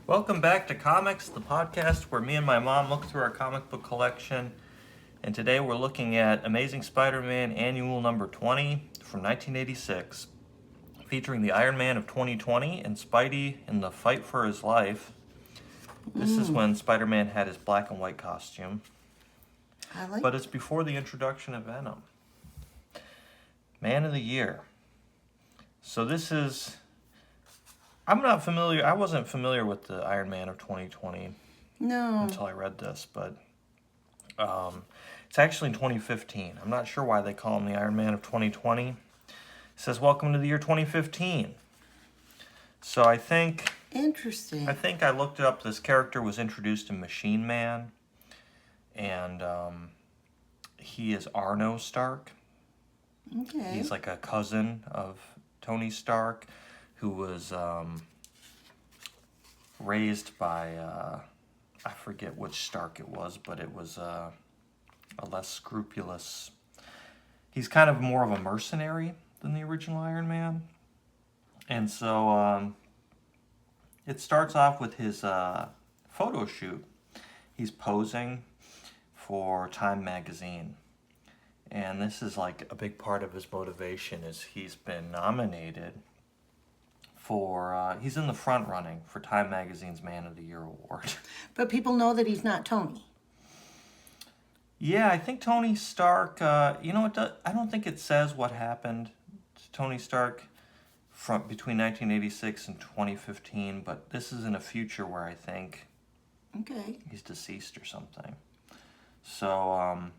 Welcome back to Comics, the podcast where me and my mom look through our comic book collection. And today we're looking at Amazing Spider-Man Annual number 20 from 1986, featuring the Iron Man of 2020 and Spidey in the fight for his life. This is when Spider-Man had his black and white costume. But it's before the introduction of Venom. Man of the Year. So this is... I wasn't familiar with the Iron Man of 2020 until I read this, but it's actually in 2015. I'm not sure why they call him the Iron Man of 2020. It says, welcome to the year 2015. So I think... Interesting. I think I looked it up. This character was introduced in Machine Man, and he is Arno Stark. Okay. He's like a cousin of Tony Stark, who was raised by, I forget which Stark it was, but it was a less scrupulous... He's kind of more of a mercenary than the original Iron Man. And so it starts off with his photo shoot. He's posing for Time magazine. And this is like a big part of his motivation is he's been nominated for, he's in the front running for Time Magazine's Man of the Year award. But people know that he's not Tony. Yeah, I think Tony Stark, I don't think it says what happened to Tony Stark between 1986 and 2015, but this is in a future where I think he's deceased or something. So,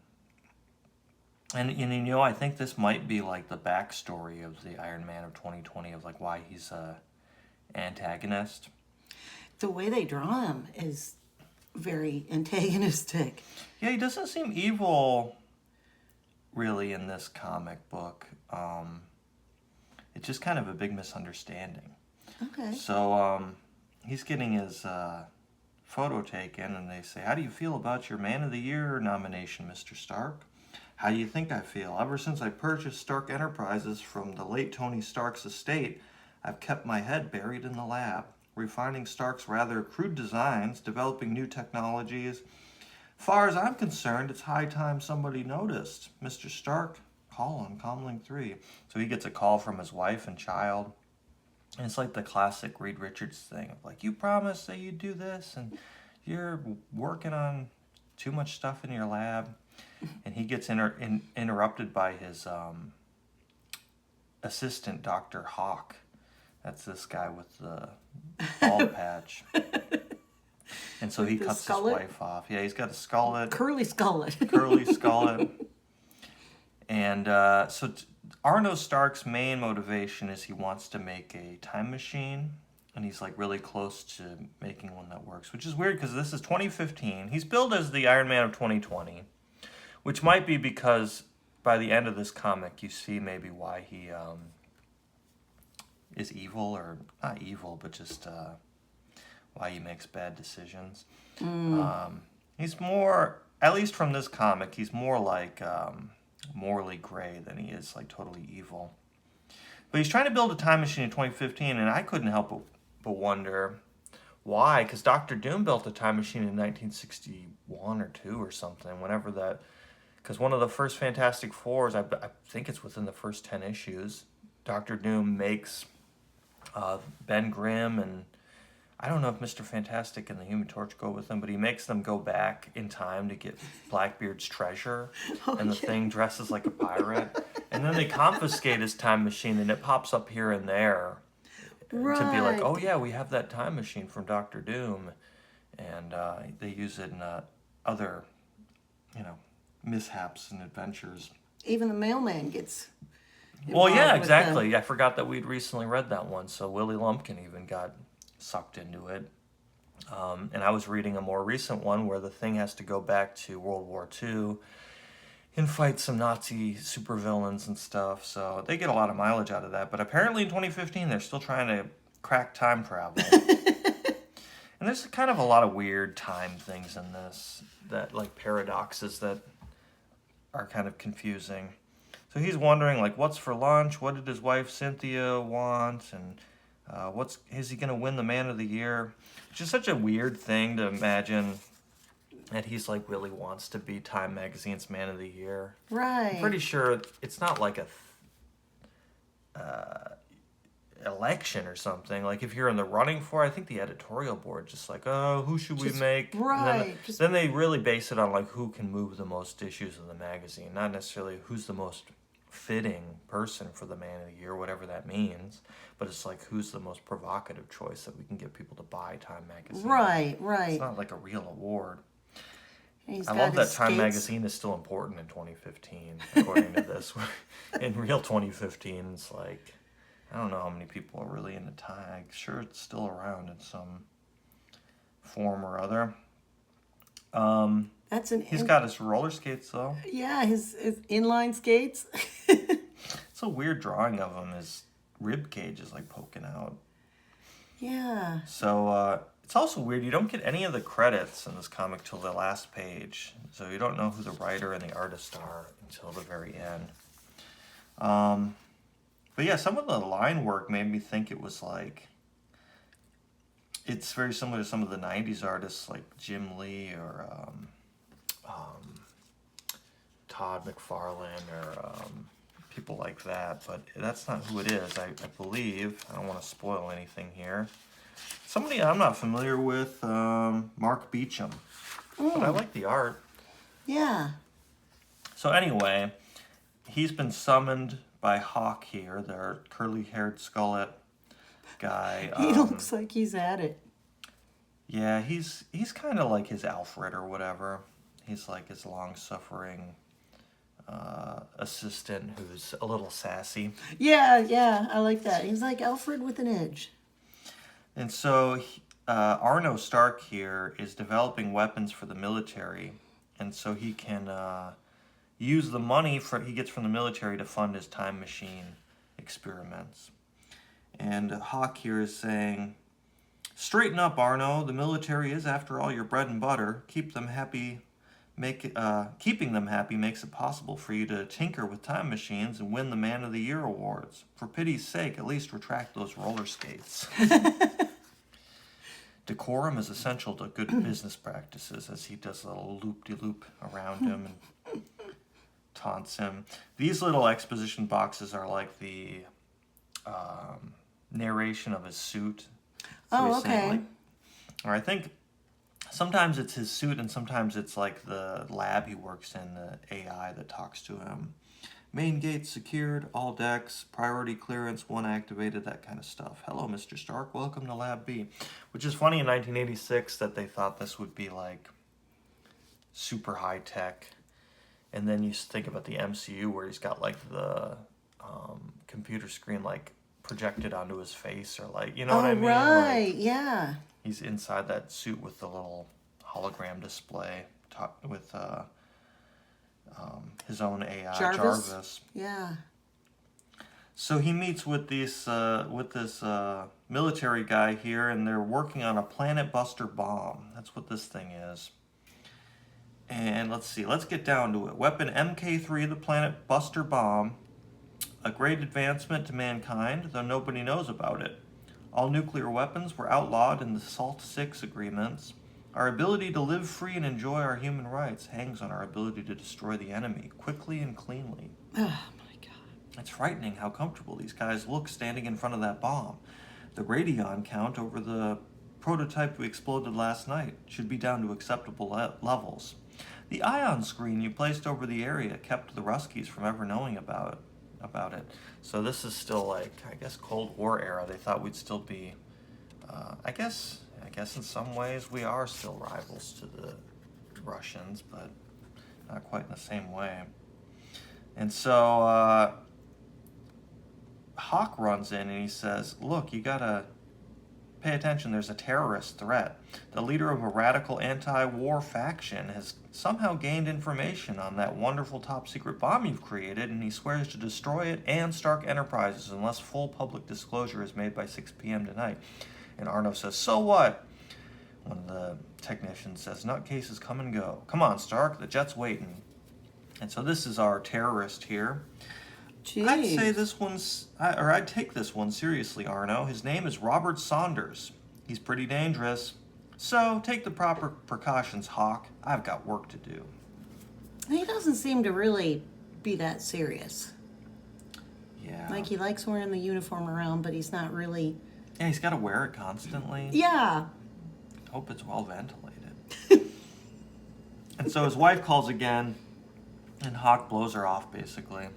and I think this might be like the backstory of the Iron Man of 2020 of like why he's a antagonist. The way they draw him is very antagonistic. Yeah, he doesn't seem evil really in this comic book. It's just kind of a big misunderstanding. Okay. So he's getting his photo taken, and they say, how do you feel about your Man of the Year nomination, Mr. Stark? How do you think I feel? Ever since I purchased Stark Enterprises from the late Tony Stark's estate, I've kept my head buried in the lab, refining Stark's rather crude designs, developing new technologies. Far as I'm concerned, it's high time somebody noticed. Mr. Stark, call on Comlink 3. So he gets a call from his wife and child. And it's like the classic Reed Richards thing of like, you promised that you'd do this, and you're working on too much stuff in your lab. And he gets interrupted by his assistant, Dr. Hawk. That's this guy with the bald patch. And so he cuts his wife off. Yeah, he's got a skullet. Curly skullet. Curly skullet. And so Arno Stark's main motivation is he wants to make a time machine. And he's like really close to making one that works. Which is weird because this is 2015. He's billed as the Iron Man of 2020. Which might be because by the end of this comic, you see maybe why he is evil, or not evil, but just why he makes bad decisions. He's more, at least from this comic, he's more like morally gray than he is like totally evil. But he's trying to build a time machine in 2015, and I couldn't help but wonder why, because Dr. Doom built a time machine in 1961 or 2 or something, whenever that... Because one of the first Fantastic Fours, I think it's within the first 10 issues, Dr. Doom makes Ben Grimm, and I don't know if Mr. Fantastic and the Human Torch go with him, but he makes them go back in time to get Blackbeard's treasure, and the Thing dresses like a pirate. And then they confiscate his time machine, and it pops up here and there to be like, oh yeah, we have that time machine from Dr. Doom. And they use it in other, mishaps and adventures. Even the mailman gets well, yeah, exactly. I forgot that we'd recently read that one. So Willie Lumpkin even got sucked into it. And I was reading a more recent one where the Thing has to go back to World War II and fight some Nazi supervillains and stuff. So they get a lot of mileage out of that. But apparently in 2015, they're still trying to crack time travel. And there's kind of a lot of weird time things in this, that like paradoxes that are kind of confusing. So he's wondering, like, what's for lunch? What did his wife Cynthia want? And Is he going to win the Man of the Year? It's just such a weird thing to imagine that he's like really wants to be Time Magazine's Man of the Year. Right. I'm pretty sure it's not like a election or something. Like if you're in the running for it, I think the editorial board just like, oh, who should we make? Right. And then they really base it on like who can move the most issues of the magazine, not necessarily who's the most fitting person for the Man of the Year, whatever that means. But it's like who's the most provocative choice that we can get people to buy Time Magazine. Right. It's not like a real award. He's I got love that his Time skates. Magazine is still important in 2015, according to this. In real 2015, it's like, I don't know how many people are really into Time. Sure, it's still around in some form or other. That's He's got his roller skates, though. Yeah, his inline skates. It's a weird drawing of him. His rib cage is like poking out. Yeah. So it's also weird. You don't get any of the credits in this comic till the last page. So you don't know who the writer and the artist are until the very end. But yeah, some of the line work made me think it was like... It's very similar to some of the 90s artists like Jim Lee or Todd McFarlane or people like that. But that's not who it is, I believe. I don't want to spoil anything here. Somebody I'm not familiar with, Mark Beecham. But I like the art. Yeah. So anyway, he's been summoned by Hawk here, their curly-haired skullet guy. He looks like he's at it. Yeah, he's kind of like his Alfred or whatever. He's like his long-suffering assistant who's a little sassy. Yeah, I like that. He's like Alfred with an edge. And so Arno Stark here is developing weapons for the military, and so he can use the money he gets from the military to fund his time machine experiments. And Hawk here is saying, straighten up, Arno. The military is, after all, your bread and butter. Keeping them happy makes it possible for you to tinker with time machines and win the Man of the Year awards. For pity's sake, at least retract those roller skates. Decorum is essential to good business practices, as he does a little loop-de-loop around him and taunts him. These little exposition boxes are like the narration of his suit. So Oh, he's saying, okay. like, or I think sometimes it's his suit and sometimes it's like the lab he works in, the AI that talks to him. Main gate secured, all decks, priority clearance, one activated, that kind of stuff. Hello, Mr. Stark, welcome to Lab B. Which is funny in 1986 that they thought this would be like super high tech. And then you think about the MCU where he's got like the computer screen like projected onto his face or like, you know what I mean? Right, Like, yeah. he's inside that suit with the little hologram display with his own AI, Jarvis. Yeah. So he meets with this military guy here, and they're working on a Planet Buster bomb. That's what this thing is. And let's see, let's get down to it. Weapon MK3, the Planet Buster bomb. A great advancement to mankind, though nobody knows about it. All nuclear weapons were outlawed in the SALT VI agreements. Our ability to live free and enjoy our human rights hangs on our ability to destroy the enemy quickly and cleanly. Oh, my God. It's frightening how comfortable these guys look standing in front of that bomb. The radion count over the prototype we exploded last night should be down to acceptable levels. The ion screen you placed over the area kept the Ruskies from ever knowing about it. So this is still like, I guess, Cold War era. They thought we'd still be, I guess in some ways we are still rivals to the Russians, but not quite in the same way. And so Hawk runs in and he says, look, you gotta pay attention, there's a terrorist threat. The leader of a radical anti-war faction has somehow gained information on that wonderful top-secret bomb you've created, and he swears to destroy it and Stark Enterprises unless full public disclosure is made by 6 p.m. tonight. And Arno says, so what? One of the technicians says, nutcases come and go. Come on, Stark, the jet's waiting. And so this is our terrorist here. I'd say Jeez. this I'd take this one seriously, Arno. His name is Robert Saunders. He's pretty dangerous. So take the proper precautions, Hawk. I've got work to do. He doesn't seem to really be that serious. Yeah. Like, he likes wearing the uniform around, but he's not really. Yeah, he's got to wear it constantly. Yeah. Hope it's well ventilated. And so his wife calls again, and Hawk blows her off, basically.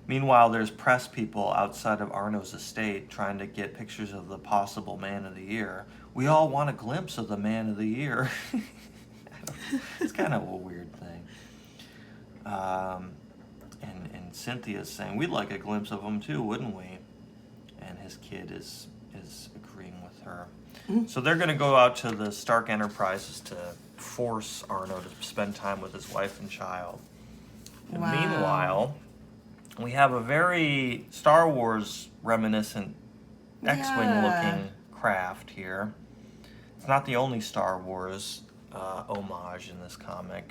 Meanwhile, there's press people outside of Arno's estate trying to get pictures of the possible man of the year. We all want a glimpse of the man of the year. It's kind of a weird thing. And Cynthia's saying, we'd like a glimpse of him too, wouldn't we? And his kid is agreeing with her. So they're going to go out to the Stark Enterprises to force Arno to spend time with his wife and child. And Wow. meanwhile, we have a very Star Wars reminiscent X-Wing looking craft here. It's not the only Star Wars homage in this comic.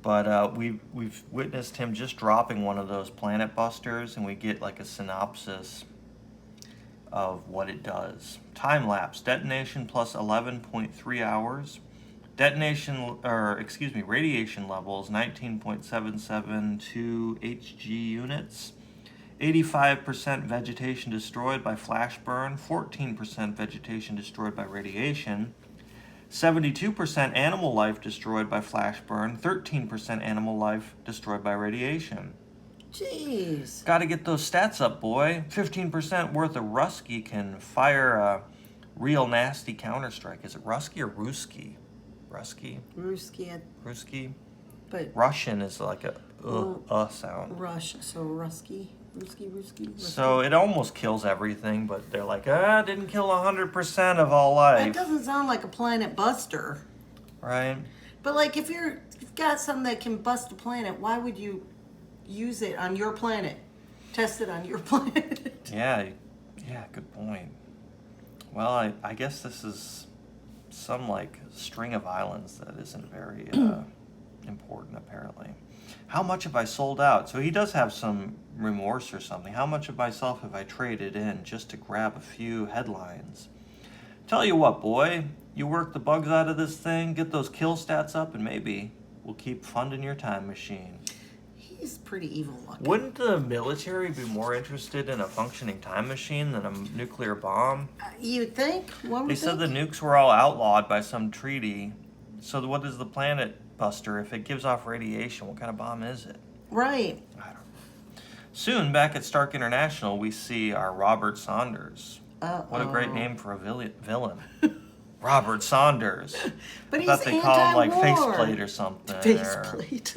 But we've witnessed him just dropping one of those planet busters, and we get like a synopsis of what it does. Time lapse, detonation plus 11.3 hours. Radiation levels 19.772 Hg units. 85% vegetation destroyed by flash burn, 14% vegetation destroyed by radiation. 72% animal life destroyed by flash burn, 13% animal life destroyed by radiation. Jeez. Gotta get those stats up, boy. 15% worth of Rusky can fire a real nasty counterstrike. Is it Rusky or Ruski? Rusky? Ruski, Ruski? but Russian is like a sound. Rush, so Rusky. Rusky. So it almost kills everything, but they're like, didn't kill 100% of all That life. doesn't sound like a planet buster. Right? But like, if you've got something that can bust a planet, why would you use it on your planet? Test it on your planet. Yeah, good point. Well, I guess this is some like string of islands that isn't very important, apparently. How much have I sold out? So he does have some remorse or something. How much of myself have I traded in just to grab a few headlines? Tell you what, boy, you work the bugs out of this thing, get those kill stats up, and maybe we'll keep funding your time machine. He's pretty evil looking. Wouldn't the military be more interested in a functioning time machine than a nuclear bomb? You'd think? One would They said the think? nukes were all outlawed by some treaty. So what is the planet buster? If it gives off radiation, what kind of bomb is it? Right. I don't know. Soon, back at Stark International, we see our Robert Saunders. What a great name for a villain. Robert Saunders. But I he's thought they call him like anti-war. faceplate or something. or- Faceplate.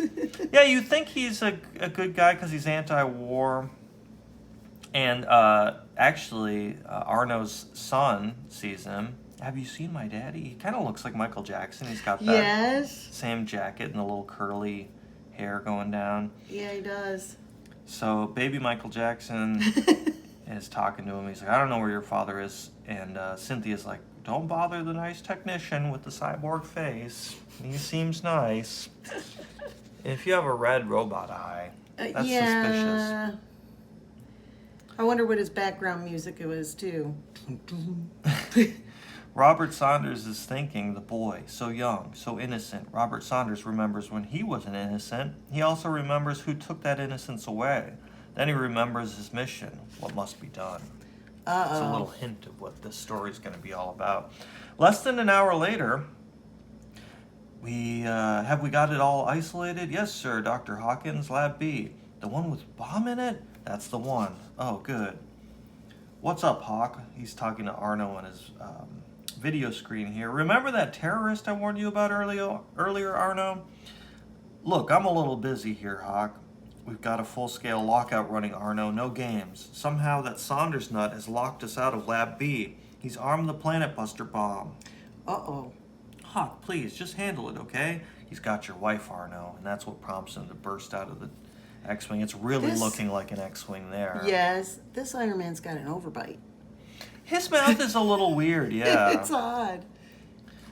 Yeah, you think he's a good guy because he's anti-war. And actually, Arno's son sees him. Have you seen my daddy? He kind of looks like Michael Jackson. He's got that Yes. same jacket and the little curly hair going down. Yeah, he does. So baby Michael Jackson is talking to him. He's like, I don't know where your father is. And Cynthia's like, don't bother the nice technician with the cyborg face. He seems nice. If you have a red robot eye, that's suspicious. I wonder what his background music was too. Robert Saunders is thinking, the boy, so young, so innocent. Robert Saunders remembers when he was an innocent. He also remembers who took that innocence away. Then he remembers his mission, what must be done. It's a little hint of what this story's going to be all about. Less than an hour later, we got it all isolated? Yes, sir, Dr. Hawkins, Lab B. The one with bomb in it? That's the one. Oh, good. What's up, Hawk? He's talking to Arno on his video screen here. Remember that terrorist I warned you about earlier, Arno? Look, I'm a little busy here, Hawk. We've got a full-scale lockout running, Arno. No games. Somehow that Saunders nut has locked us out of Lab B. He's armed the Planet Buster bomb. Uh-oh. Hawk, please, just handle it, okay? He's got your wife, Arno, and that's what prompts him to burst out of the X-Wing. It's really looking like an X-Wing there. Yes, this Iron Man's got an overbite. His mouth is a little weird, yeah. It's odd.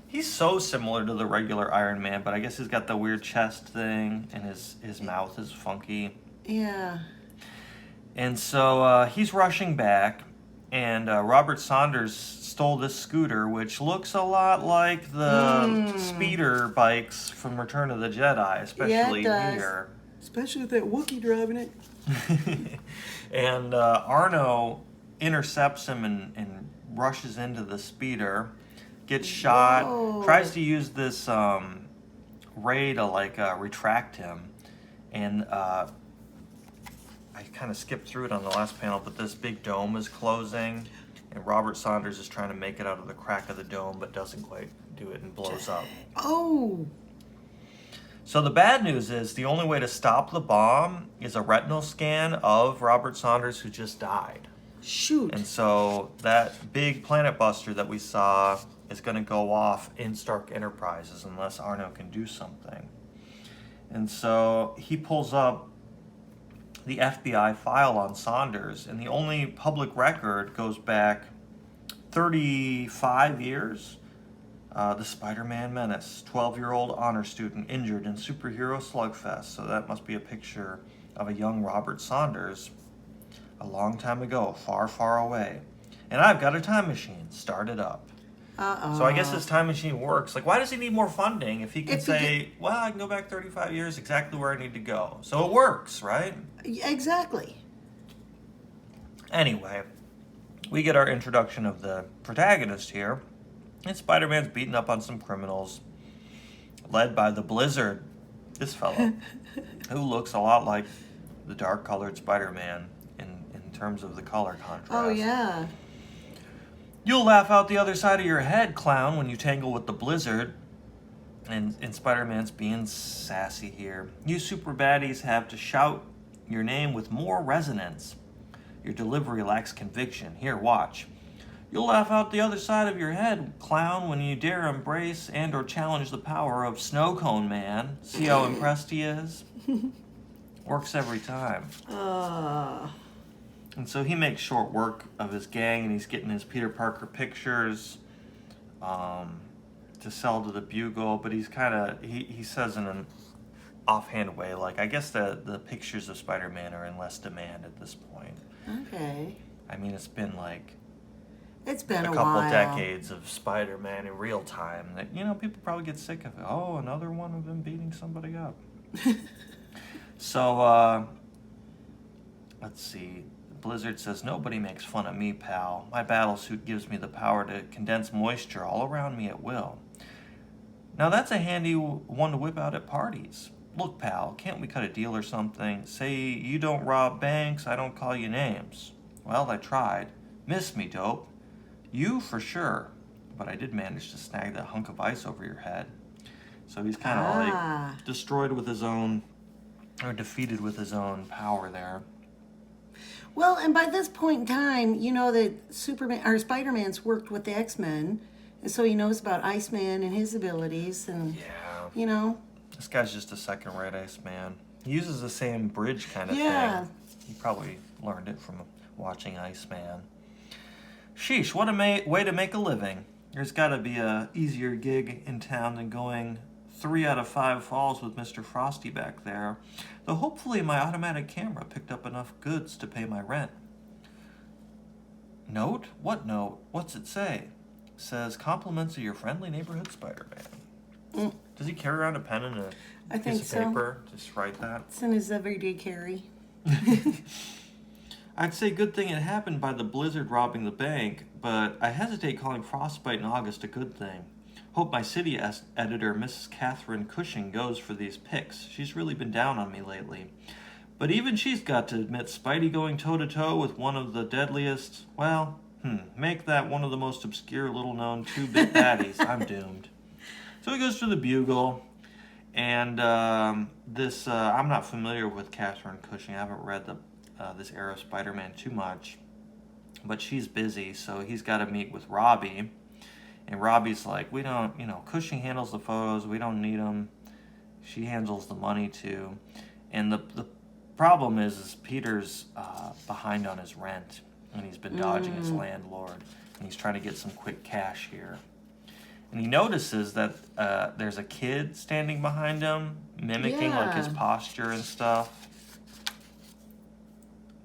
He's so similar to the regular Iron Man, but I guess he's got the weird chest thing, and his mouth is funky. Yeah. And so he's rushing back, and Robert Saunders stole this scooter, which looks a lot like the speeder bikes from Return of the Jedi, especially here. Especially with that Wookiee driving it. And Arno intercepts him and rushes into the speeder, gets shot, Whoa. tries to use this ray to retract him, and I kind of skipped through it on the last panel, but this big dome is closing, and Robert Saunders is trying to make it out of the crack of the dome, but doesn't quite do it and blows up. Oh. So the bad news is the only way to stop the bomb is a retinal scan of Robert Saunders, who just died. Shoot. And so that big planet buster that we saw is going to go off in Stark Enterprises unless Arno can do something. And so he pulls up the FBI file on Saunders, and the only public record goes back 35 years. The Spider-Man Menace, 12-year-old honor student injured in superhero slugfest. So that must be a picture of a young Robert Saunders a long time ago, far, far away. And I've got a time machine. Start it up. So I guess his time machine works. Like, why does he need more funding if he can well, I can go back 35 years exactly where I need to go? So it works, right? Exactly. Anyway, we get our introduction of the protagonist here. And Spider-Man's beating up on some criminals, led by the Blizzard, this fellow, who looks a lot like the dark-colored Spider-Man in terms of the color contrast. Oh, yeah. You'll laugh out the other side of your head, clown, when you tangle with the Blizzard. And Spider-Man's being sassy here. You super baddies have to shout your name with more resonance. Your delivery lacks conviction. Here, watch. You'll laugh out the other side of your head, clown, when you dare embrace and or challenge the power of Snow Cone Man. See how impressed he is? Works every time. And so he makes short work of his gang, and he's getting his Peter Parker pictures to sell to the Bugle, but he's kind of, he says in an offhand way, like, I guess the pictures of Spider-Man are in less demand at this point. Okay. I mean, it's been like It's been a couple while. decades of Spider-Man in real time that, people probably get sick of it. Oh, another one of him beating somebody up. So, let's see. Blizzard says, nobody makes fun of me, pal. My battlesuit gives me the power to condense moisture all around me at will. Now that's a handy one to whip out at parties. Look, pal, can't we cut a deal or something? Say you don't rob banks, I don't call you names. Well, I tried. Missed me, dope. You for sure. But I did manage to snag that hunk of ice over your head. So he's kind of like destroyed with his own, or defeated with his own power there. Well, and by this point in time, you know that Superman or Spider-Man's worked with the X-Men, and so he knows about Iceman and his abilities, and This guy's just a second-rate Iceman. He uses the same bridge kind of Yeah. thing. He probably learned it from watching Iceman. Sheesh, what a way to make a living. There's got to be a easier gig in town than going 3 out of 5 falls with Mr. Frosty back there. Though hopefully my automatic camera picked up enough goods to pay my rent. Note? What note? What's it say? Says, compliments of your friendly neighborhood Spider-Man. Does he carry around a pen and a piece of paper? Just write that? It's in his everyday carry. I'd say good thing it happened by the Blizzard robbing the bank, but I hesitate calling Frostbite in August a good thing. Hope my city editor, Mrs. Catherine Cushing, goes for these pics. She's really been down on me lately. But even she's got to admit Spidey going toe-to-toe with one of the deadliest, make that one of the most obscure, little-known 2-bit baddies. I'm doomed. So he goes to the Bugle, and I'm not familiar with Catherine Cushing. I haven't read this era of Spider-Man too much. But she's busy, so he's got to meet with Robbie. And Robbie's like, we don't, Cushing handles the photos. We don't need them. She handles the money, too. And the problem is Peter's behind on his rent. And he's been dodging his landlord. And he's trying to get some quick cash here. And he notices that there's a kid standing behind him, mimicking like his posture and stuff.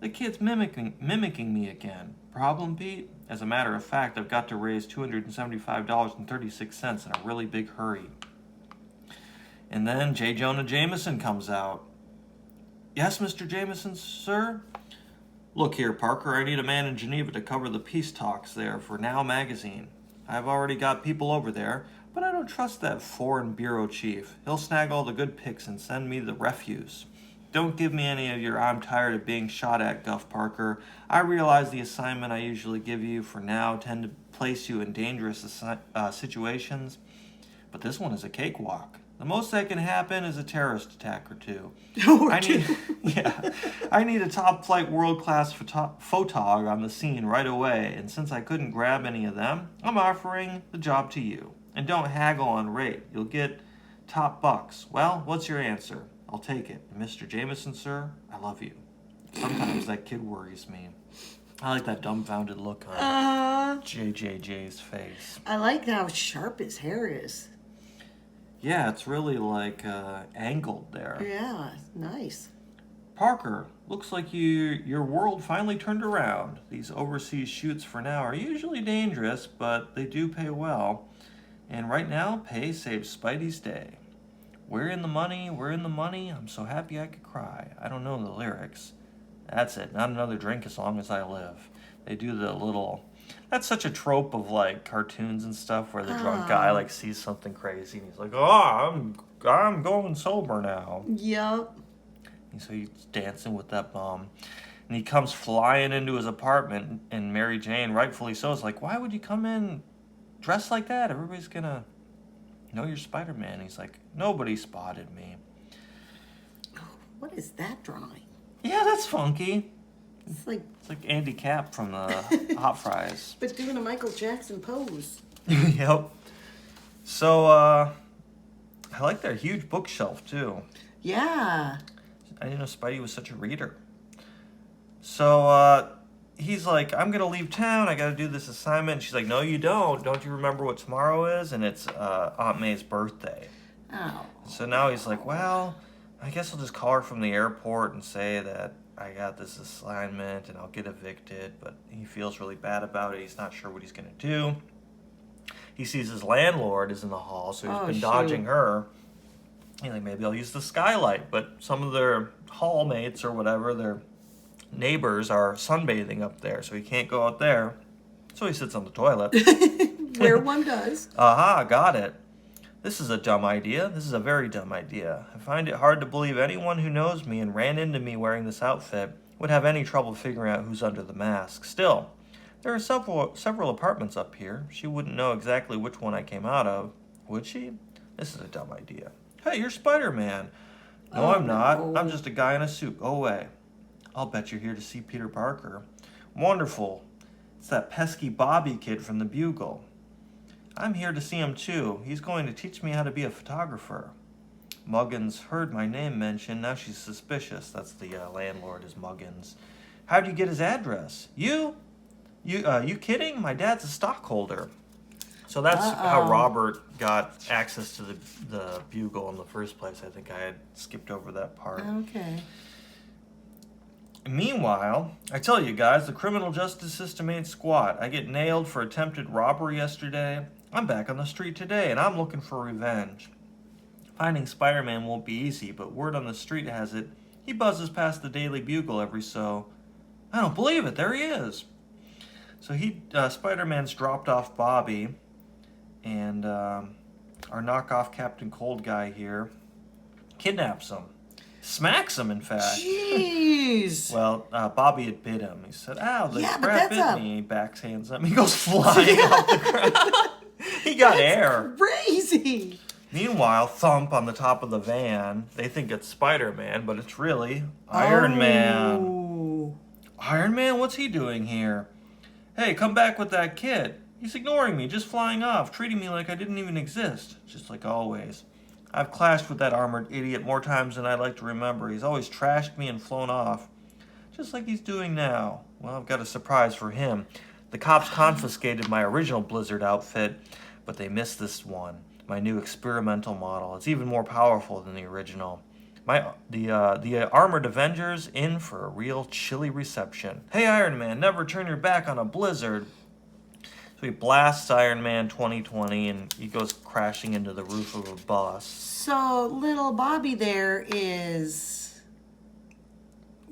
The kid's mimicking me again. Problem, Pete? As a matter of fact, I've got to raise $275.36 in a really big hurry. And then J. Jonah Jameson comes out. Yes, Mr. Jameson, sir? Look here, Parker, I need a man in Geneva to cover the peace talks there for Now magazine. I've already got people over there, but I don't trust that foreign bureau chief. He'll snag all the good pics and send me the refuse. Don't give me any of your I'm tired of being shot at guff, Parker. I realize the assignment I usually give you for Now tend to place you in dangerous situations, but this one is a cakewalk. The most that can happen is a terrorist attack or two. I need a top-flight, world-class photog on the scene right away, and since I couldn't grab any of them, I'm offering the job to you. And don't haggle on rate. You'll get top bucks. Well, what's your answer? I'll take it. And Mr. Jameson, sir, I love you. Sometimes that kid worries me. I like that dumbfounded look on JJJ's face. I like how sharp his hair is. Yeah, it's really like angled there. Yeah, nice. Parker, looks like your world finally turned around. These overseas shoots for Now are usually dangerous, but they do pay well. And right now, pay saves Spidey's day. We're in the money, I'm so happy I could cry. I don't know the lyrics. That's it, not another drink as long as I live. They do the little... That's such a trope of like cartoons and stuff where the drunk guy like sees something crazy and he's like, "Oh, I'm going sober now." Yep. And so he's dancing with that bum, and he comes flying into his apartment, and Mary Jane, rightfully so, is like, "Why would you come in dressed like that? Everybody's gonna know you're Spider-Man." He's like, "Nobody spotted me." What is that drawing? Yeah, that's funky. It's like Andy Capp from the Hot Fries. but doing a Michael Jackson pose. Yep. So, I like their huge bookshelf, too. Yeah. I didn't know Spidey was such a reader. So, he's like, "I'm going to leave town. I got to do this assignment." And she's like, "No, you don't. Don't you remember what tomorrow is?" And it's Aunt May's birthday. Oh. So now he's like, "Well, I guess I'll just call her from the airport and say that I got this assignment and I'll get evicted," but he feels really bad about it. He's not sure what he's going to do. He sees his landlord is in the hall, so he's been dodging her. He's like, maybe I'll use the skylight, but some of their hall mates or whatever, their neighbors are sunbathing up there, so he can't go out there. So he sits on the toilet. Where one does. Aha, got it. This is a dumb idea. This is a very dumb idea. I find it hard to believe anyone who knows me and ran into me wearing this outfit would have any trouble figuring out who's under the mask. Still, there are several apartments up here. She wouldn't know exactly which one I came out of, would she? This is a dumb idea. Hey, you're Spider-Man. No, I'm not. No. I'm just a guy in a suit. Go away. I'll bet you're here to see Peter Parker. Wonderful. It's that pesky Bobby kid from the Bugle. I'm here to see him too. He's going to teach me how to be a photographer. Muggins heard my name mentioned. Now she's suspicious. That's the landlord is Muggins. How'd you get his address? You kidding? My dad's a stockholder. So that's how Robert got access to the Bugle in the first place. I think I had skipped over that part. Okay. Meanwhile, I tell you guys, the criminal justice system ain't squat. I get nailed for attempted robbery yesterday. I'm back on the street today, and I'm looking for revenge. Finding Spider-Man won't be easy, but word on the street has it he buzzes past the Daily Bugle every so... I don't believe it, there he is. So Spider-Man's dropped off Bobby, and our knockoff Captain Cold guy here kidnaps him. Smacks him, in fact. Jeez. Well, Bobby had bit him. He said, "Ow, the Yeah, but crab that's bit me." He backhands him. He goes flying off the ground. He got air. Crazy. Meanwhile, thump on the top of the van. They think it's Spider-Man, but it's really Iron Man. Oh. Iron Man, what's he doing here? Hey, come back with that kid. He's ignoring me, just flying off, treating me like I didn't even exist. Just like always. I've clashed with that armored idiot more times than I'd like to remember. He's always trashed me and flown off. Just like he's doing now. Well, I've got a surprise for him. The cops confiscated my original Blizzard outfit, but they missed this one. My new experimental model. It's even more powerful than the original. The armored Avengers in for a real chilly reception. Hey, Iron Man, never turn your back on a blizzard. So he blasts Iron Man 2020 and he goes crashing into the roof of a bus. So little Bobby there is,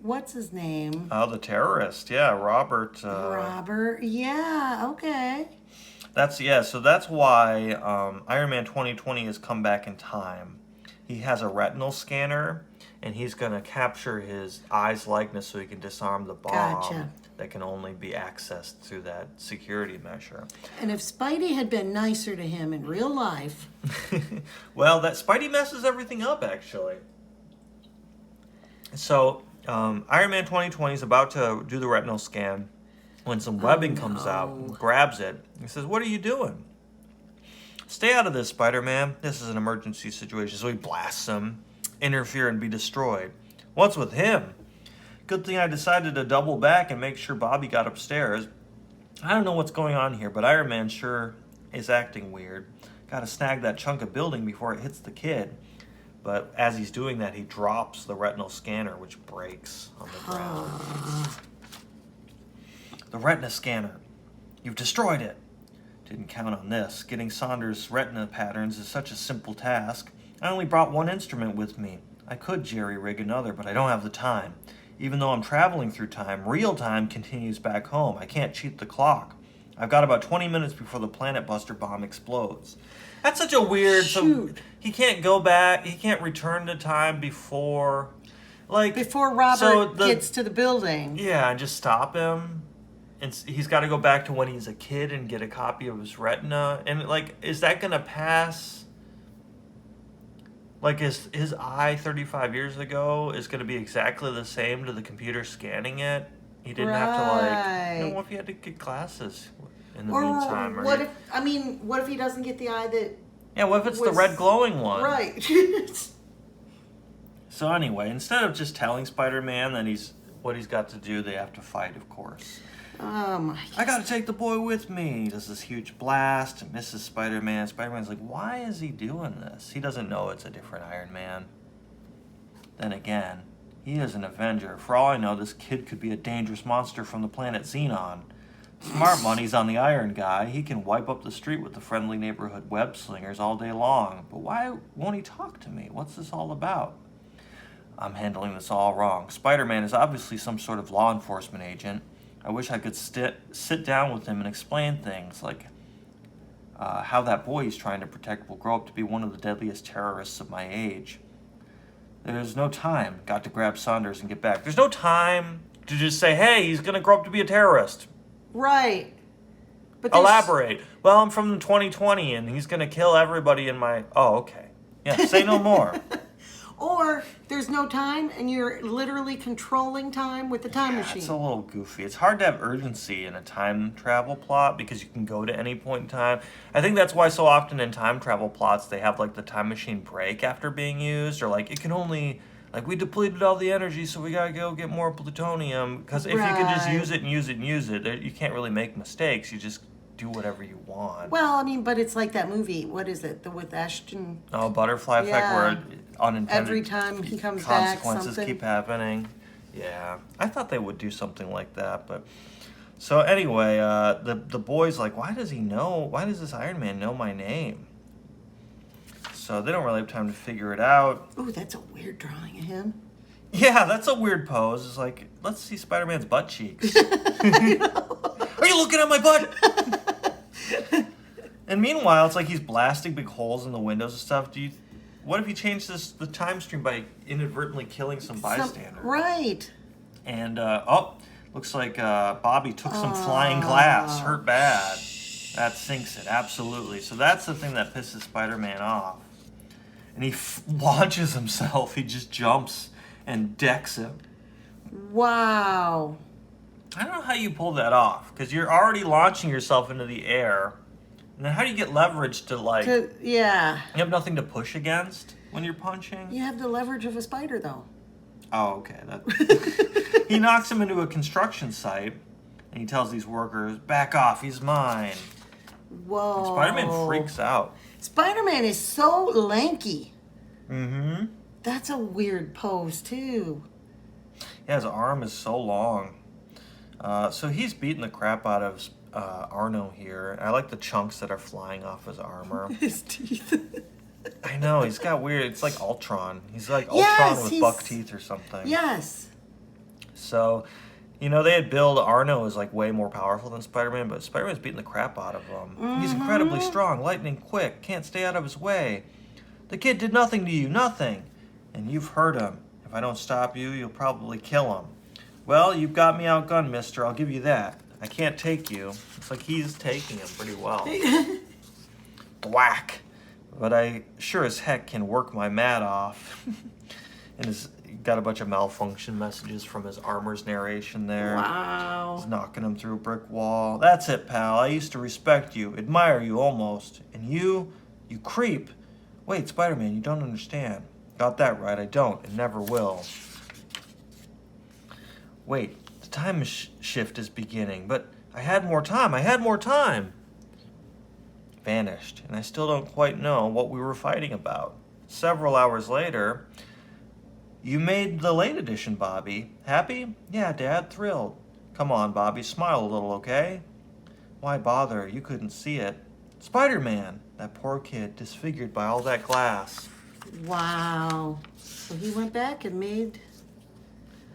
what's his name? Oh, the terrorist. Yeah, Robert. Robert. Yeah, okay. So that's why Iron Man 2020 has come back in time. He has a retinal scanner, and he's going to capture his eye's likeness so he can disarm the bomb Gotcha. that can only be accessed through that security measure. And if Spidey had been nicer to him in real life. Well, that Spidey messes everything up, actually. So, Iron Man 2020 is about to do the retinal scan when some webbing comes out and grabs it. He says, "What are you doing? Stay out of this, Spider-Man. This is an emergency situation." So he blasts him, interfere and be destroyed. What's with him? Good thing I decided to double back and make sure Bobby got upstairs. I don't know what's going on here, but Iron Man sure is acting weird. Gotta snag that chunk of building before it hits the kid. But as he's doing that, he drops the retinal scanner, which breaks on the ground. The retina scanner. You've destroyed it. Didn't count on this. Getting Saunders' retina patterns is such a simple task. I only brought one instrument with me. I could jerry-rig another, but I don't have the time. Even though I'm traveling through time, real time continues back home. I can't cheat the clock. I've got about 20 minutes before the Planet Buster bomb explodes. That's such a weird... Shoot. So he can't go back, he can't return to time before... Before Robert gets to the building. Yeah, and just stop him. And he's got to go back to when he's a kid and get a copy of his retina. And, is that going to pass? Is his eye 35 years ago is going to be exactly the same to the computer scanning it? He didn't have to, what if he had to get glasses in the meantime? What if he doesn't get the eye that... Yeah, what if it's the red glowing one? Right. So anyway, instead of just telling Spider-Man that what he's got to do, they have to fight, of course. I gotta take the boy with me. He does this huge blast and misses Spider-Man. Spider-Man's like, why is he doing this? He doesn't know it's a different Iron Man. Then again, he is an Avenger. For all I know, this kid could be a dangerous monster from the planet Xenon. Smart money's on the Iron Guy. He can wipe up the street with the friendly neighborhood web slingers all day long. But why won't he talk to me? What's this all about? I'm handling this all wrong. Spider-Man is obviously some sort of law enforcement agent. I wish I could sit down with him and explain things, like how that boy he's trying to protect will grow up to be one of the deadliest terrorists of my age. There's no time. Got to grab Saunders and get back. There's no time to just say, hey, he's going to grow up to be a terrorist. Right. But Elaborate. Well, I'm from 2020 and he's going to kill everybody in my... Oh, okay. Yeah, say no more. Or there's no time and you're literally controlling time with the time machine. It's a little goofy. It's hard to have urgency in a time travel plot because you can go to any point in time. I think that's why so often in time travel plots they have the time machine break after being used, or it can only... we depleted all the energy, so we gotta go get more plutonium. Because if you could just use it and use it and use it, you can't really make mistakes. You just do whatever you want. Well, but it's like that movie. What is it? With Ashton. Oh, Butterfly Effect, where unintended every time he comes back, consequences keep happening. Yeah, I thought they would do something like that, but so anyway, the boy's like, why does this Iron Man know my name? So they don't really have time to figure it out. Oh, that's a weird drawing of him. Yeah, that's a weird pose. It's like, let's see Spider-Man's butt cheeks. I know. Are you looking at my butt? And meanwhile, it's like he's blasting big holes in the windows and stuff. What if you change the time stream by inadvertently killing some bystander? Right. And, looks like Bobby took some flying glass. Hurt bad. That sinks it, absolutely. So that's the thing that pisses Spider-Man off. And he launches himself. He just jumps and decks him. Wow. I don't know how you pull that off, because you're already launching yourself into the air. And then how do you get leverage to, yeah. You have nothing to push against when you're punching? You have the leverage of a spider, though. Oh, okay. He knocks him into a construction site, and he tells these workers, back off, he's mine. Whoa. And Spider-Man freaks out. Spider-Man is so lanky. Mm-hmm. That's a weird pose, too. Yeah, his arm is so long. So he's beating the crap out of Arno here. I like the chunks that are flying off his armor. His teeth. I know, he's got weird, it's like Ultron. He's like Yes, Ultron with he's- buck teeth or something. Yes. So, they had billed Arno as like way more powerful than Spider-Man, but Spider-Man's beating the crap out of him. He's incredibly strong, lightning quick, can't stay out of his way. The kid did nothing to you, nothing. And you've hurt him. If I don't stop you, you'll probably kill him. Well, you've got me outgunned, mister, I'll give you that. I can't take you. It's like he's taking him pretty well. Thwack. But I sure as heck can work my mat off. And he's got a bunch of malfunction messages from his armor's narration there. Wow. He's knocking him through a brick wall. That's it, pal. I used to respect you, admire you almost. And you creep. Wait, Spider-Man, you don't understand. Got that right, I don't, and never will. Wait, the time shift is beginning, but I had more time. Vanished, and I still don't quite know what we were fighting about. Several hours later, you made the late edition, Bobby. Happy? Yeah, Dad, thrilled. Come on, Bobby, smile a little, okay? Why bother? You couldn't see it. Spider-Man, that poor kid, disfigured by all that glass. Wow. So he went back and made...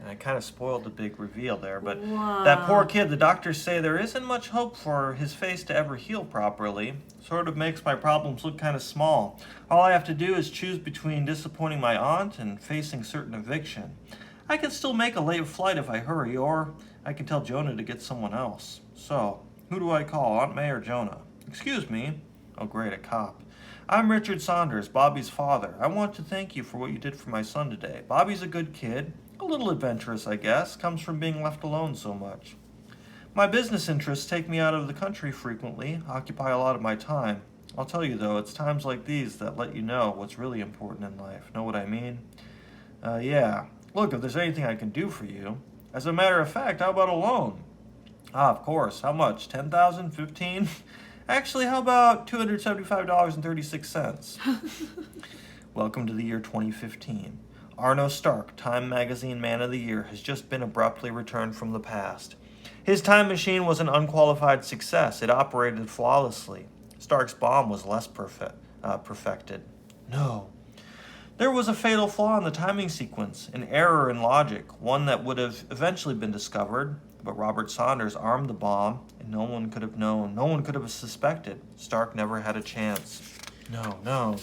And I kind of spoiled the big reveal there, but Wow. that poor kid, the doctors say there isn't much hope for his face to ever heal properly. Sort of makes my problems look kind of small. All I have to do is choose between disappointing my aunt and facing certain eviction. I can still make a late flight if I hurry, or I can tell Jonah to get someone else. So, who do I call, Aunt May or Jonah? Excuse me. Oh great, a cop. I'm Richard Saunders, Bobby's father. I want to thank you for what you did for my son today. Bobby's a good kid. A little adventurous, I guess. Comes from being left alone so much. My business interests take me out of the country frequently, occupy a lot of my time. I'll tell you though, it's times like these that let you know what's really important in life. Know what I mean? Yeah. Look, if there's anything I can do for you. As a matter of fact, how about a loan? Ah, of course. How much? 10,000? 15? Actually, how about $275.36? Welcome to the year 2015. Arno Stark, Time Magazine Man of the Year, has just been abruptly returned from the past. His time machine was an unqualified success. It operated flawlessly. Stark's bomb was less perfected. No. There was a fatal flaw in the timing sequence, an error in logic, one that would have eventually been discovered, but Robert Saunders armed the bomb, and no one could have known, no one could have suspected. Stark never had a chance. No.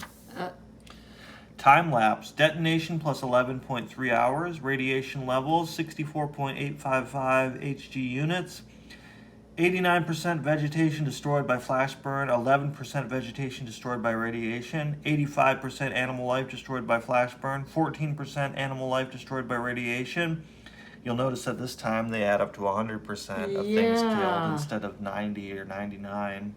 Time lapse, detonation plus 11.3 hours, radiation levels 64.855 Hg units, 89% vegetation destroyed by flash burn, 11% vegetation destroyed by radiation, 85% animal life destroyed by flash burn, 14% animal life destroyed by radiation. You'll notice that this time they add up to 100% of things killed Yeah. instead of 90 or 99.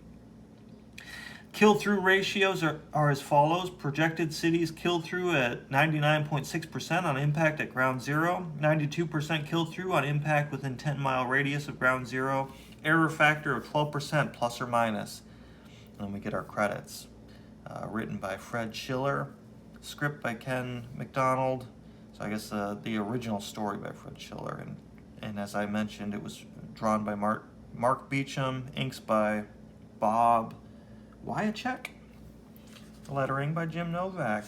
Kill-through ratios are as follows. Projected cities kill-through at 99.6% on impact at ground zero, 92% kill-through on impact within 10-mile radius of ground zero, error factor of 12% plus or minus. And then we get our credits. Written by Fred Schiller, script by Ken McDonald. So I guess the original story by Fred Schiller. And as I mentioned, it was drawn by Mark Beecham, inks by Bob Wyacek, lettering by Jim Novak.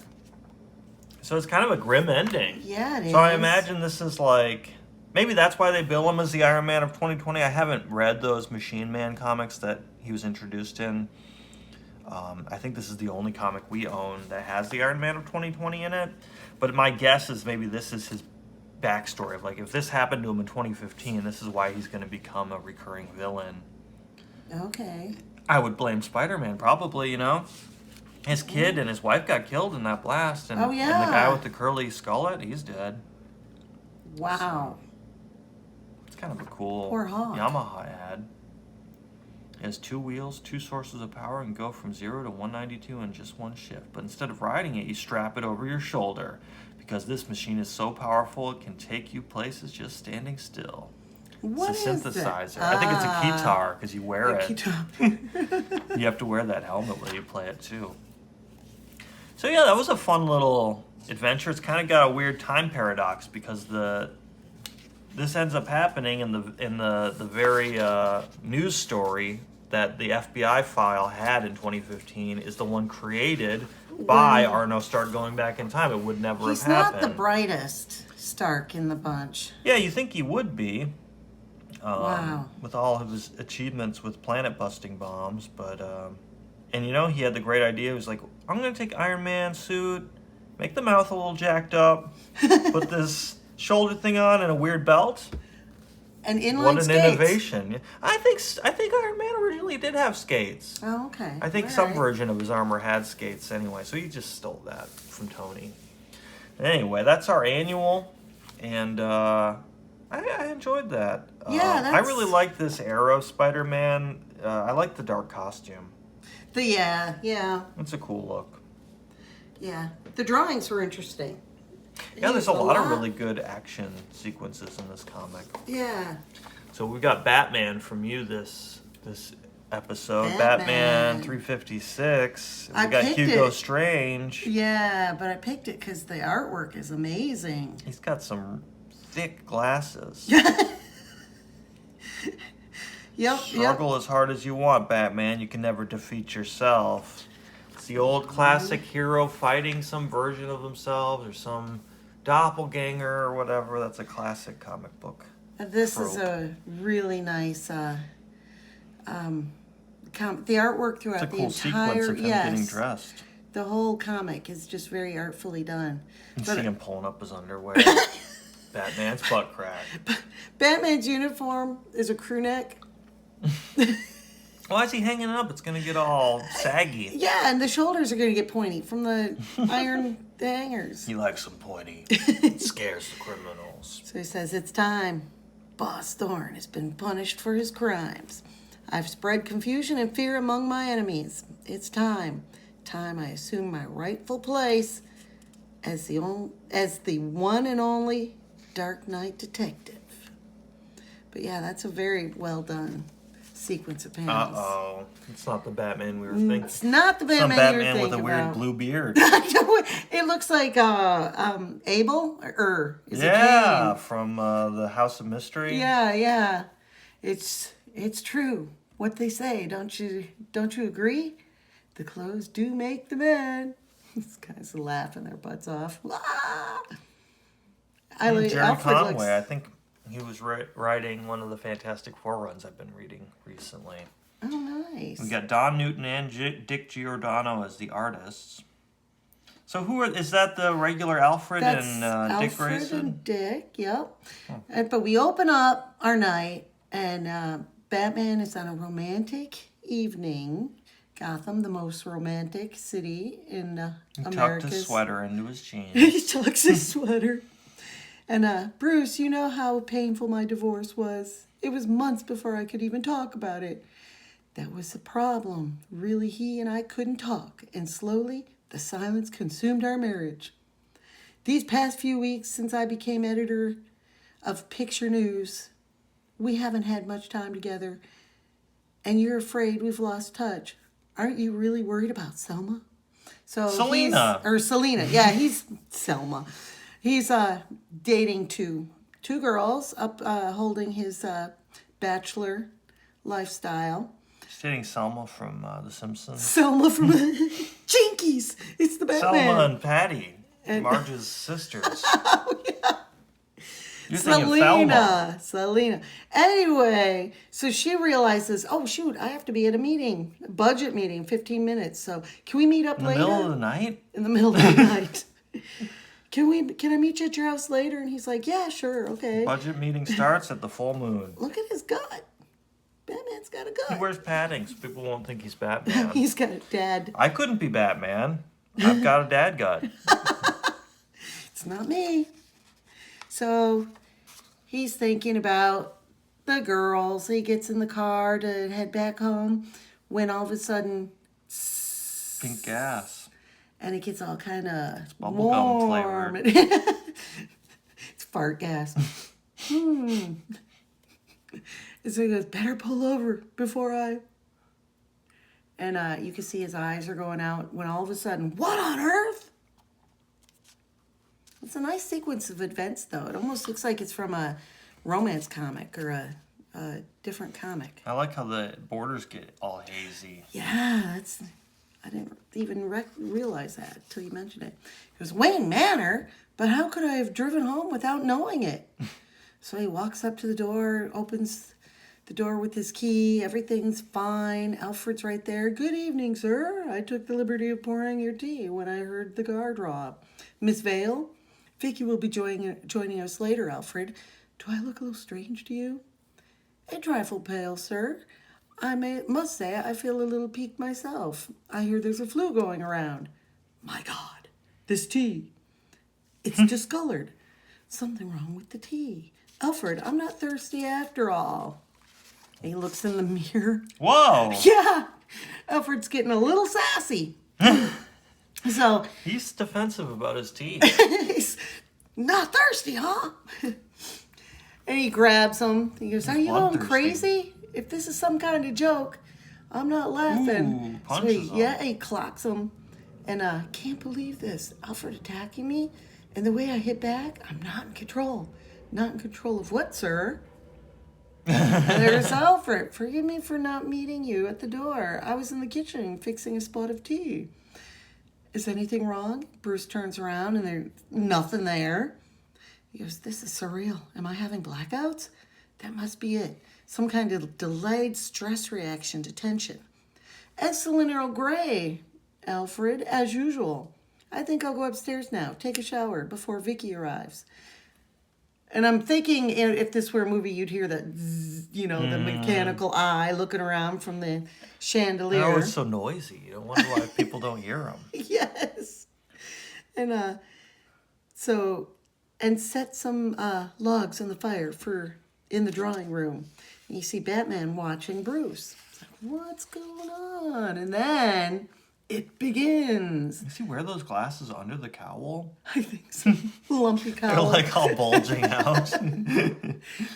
So it's kind of a grim ending. Yeah, it is. So I imagine this is like, maybe that's why they bill him as the Iron Man of 2020. I haven't read those Machine Man comics that he was introduced in. I think this is the only comic we own that has the Iron Man of 2020 in it. But my guess is maybe this is his backstory of like, if this happened to him in 2015, this is why he's going to become a recurring villain. Okay. I would blame Spider-Man, probably, His kid and his wife got killed in that blast. And, Oh, yeah. And the guy with the curly skullet, he's dead. Wow. It's kind of a cool Poor Hawk. Yamaha ad. It has 2 wheels, 2 sources of power, and go from 0 to 192 in just one shift. But instead of riding it, you strap it over your shoulder. Because this machine is so powerful, it can take you places just standing still. What It's a is synthesizer. it? I think it's a guitar because you wear it. Guitar. You have to wear that helmet while you play it too. So yeah, that was a fun little adventure. It's kind of got a weird time paradox because this ends up happening in the very news story that the FBI file had in 2015 is the one created by Arno Stark going back in time. It would never He's have happened. not the brightest Stark in the bunch. Yeah, you think he would be. Wow. With all of his achievements with planet busting bombs, but and you know, he had the great idea. He was like, I'm gonna take Iron Man suit, make the mouth a little jacked up, put this shoulder thing on and a weird belt. And inline What an skates. innovation! I think Iron Man originally did have skates. Oh, okay. I think All some right. version of his armor had skates anyway, so he just stole that from Tony. Anyway, that's our annual, and I enjoyed that. Yeah, I really like this Arrow Spider-Man. I like the dark costume. Yeah. It's a cool look. The drawings were interesting. Yeah, there's a lot of really good action sequences in this comic. Yeah. So we got Batman from you this episode. Batman. 356. I We got picked Hugo it. Strange. Yeah, but I picked it because the artwork is amazing. He's got some thick glasses. Yep. Struggle as hard as you want, Batman. You can never defeat yourself. It's the old classic hero fighting some version of themselves or some doppelganger or whatever. That's a classic comic book. This is trope. a really nice the artwork throughout It's a cool the sequence entire of him getting dressed. the whole comic is just very artfully done. You But see him pulling up his underwear. Batman's butt crack. Batman's uniform is a crew neck. Why is he hanging it up? It's gonna get all saggy. Yeah, and the shoulders are going to get pointy from the iron hangers. He likes them pointy. It scares the criminals. So he says, "It's time. Boss Thorne has been punished for his crimes. I've spread confusion and fear among my enemies. It's time. Time I assume my rightful place as the one and only Dark Knight detective." But yeah, that's a very well done sequence of panels. Uh-oh. It's not the Batman we were thinking. It's not the Some Batman you're Batman with thinking a weird about. blue beard. It looks like Abel or is it Yeah, Cain? from the House of Mystery. Yeah. It's true what they say. Don't you agree? The clothes do make the man. These guys are laughing their butts off. Ah! Jerry Alfred Conway, looks- I think he was writing one of the Fantastic Four runs I've been reading recently. Oh, nice. We got Don Newton and Dick Giordano as the artists. So is that the regular Alfred That's and Dick Alfred Grayson? and Dick, yep. But we open up our night, and Batman is on a romantic evening. Gotham, the most romantic city in He tucked America's. his sweater into his jeans. He tucks his sweater. And Bruce, you know how painful my divorce was. It was months before I could even talk about it. That was the problem. Really, he and I couldn't talk, and slowly the silence consumed our marriage. These past few weeks since I became editor of Picture News, we haven't had much time together, and you're afraid we've lost touch. Aren't you really worried about Selma? So Selena. Selena. Yeah, he's Selma. He's dating two girls, holding his bachelor lifestyle. He's dating Selma from The Simpsons. Selma from Jinkies. It's the Batman. Selma and Patty, Marge's sisters. Oh, yeah. You're thinking Thelma. Selena. Anyway, so she realizes, oh shoot, I have to be at a meeting, a budget meeting, 15 minutes. So can we meet up In the later? middle of the night? In the middle of the night. Can I meet you at your house later? And he's like, yeah, sure, okay. Budget meeting starts at the full moon. Look at his gut. Batman's got a He gut. wears padding so people won't think he's Batman. He's got a dad. I couldn't be Batman. I've got a dad gut. It's not me. So he's thinking about the girls. He gets in the car to head back home when all of a sudden, Pink gas. and it gets all kind of bubblegum warm. flavored. It's fart gas. And so he goes, better pull over before I... And you can see his eyes are going out when all of a sudden, what on earth? It's a nice sequence of events, though. It almost looks like it's from a romance comic or a different comic. I like how the borders get all hazy. Yeah, I didn't even realize that until you mentioned it. It was Wayne Manor, but how could I have driven home without knowing it? So he walks up to the door, opens the door with his key. Everything's fine. Alfred's right there. Good evening, sir. I took the liberty of pouring your tea when I heard the car draw up. Miss Vale, Vicky will be joining us later, Alfred. Do I look a little strange to you? A trifle pale, sir. I must say I feel a little peaked myself. I hear there's a flu going around. My God, this tea. It's discolored. Something wrong with the tea. Alfred, I'm not thirsty after all. He looks in the mirror. Whoa! Yeah, Alfred's getting a little sassy. So He's defensive about his tea. he's not thirsty, huh? And he grabs him. He goes, "Are you going bloodthirsty. crazy? If this is some kind of joke, I'm not laughing." Ooh, punches him. He clocks him. And can't believe this. Alfred attacking me. And the way I hit back, I'm not in control. Not in control of what, sir? There's Alfred. Forgive me for not meeting you at the door. I was in the kitchen fixing a spot of tea. Is anything wrong? Bruce turns around and there's nothing there. He goes, this is surreal. Am I having blackouts? That must be it. Some kind of delayed stress reaction to tension. Excellent Earl Grey, Alfred, as usual. I think I'll go upstairs now, take a shower before Vicky arrives. And I'm thinking if this were a movie, you'd hear that, zzz, the mechanical eye looking around from the chandelier. Oh, it's so noisy. I wonder why people don't hear him. Yes. And set some logs on the fire in the drawing room. And you see Batman watching Bruce. It's like, what's going on? And then it begins. Does he wear those glasses under the cowl? I think so. Lumpy They're cowl. like all bulging out.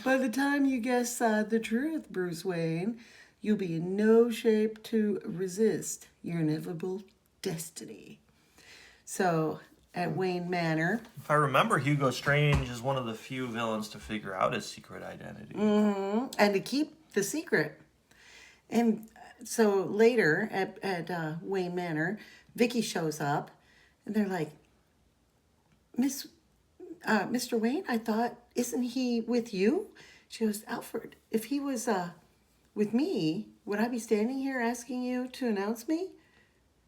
By the time you guess the truth, Bruce Wayne, you'll be in no shape to resist your inevitable destiny. So, at Wayne Manor. If I remember, Hugo Strange is one of the few villains to figure out his secret identity. Mm-hmm. And to keep the secret. And so later at Wayne Manor, Vicky shows up, and they're like, Mr. Wayne, I thought, isn't he with you? She goes, Alfred, if he was with me, would I be standing here asking you to announce me?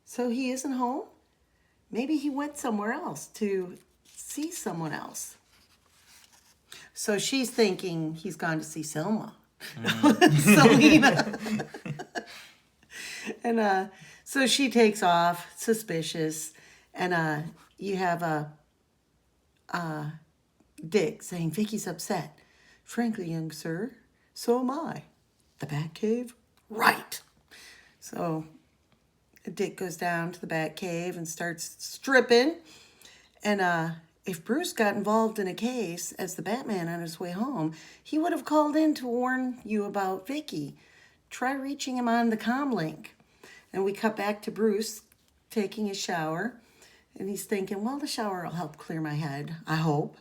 So he isn't home? Maybe he went somewhere else to see someone else. So she's thinking he's gone to see Selma. Selena. And so she takes off, suspicious. And you have Dick saying, Vicky's upset. Frankly, young sir, so am I. The Batcave? Right. So Dick goes down to the Batcave and starts stripping. And if Bruce got involved in a case as the Batman on his way home, he would have called in to warn you about Vicky. Try reaching him on the comlink. And we cut back to Bruce taking a shower. And he's thinking, well, the shower will help clear my head, I hope.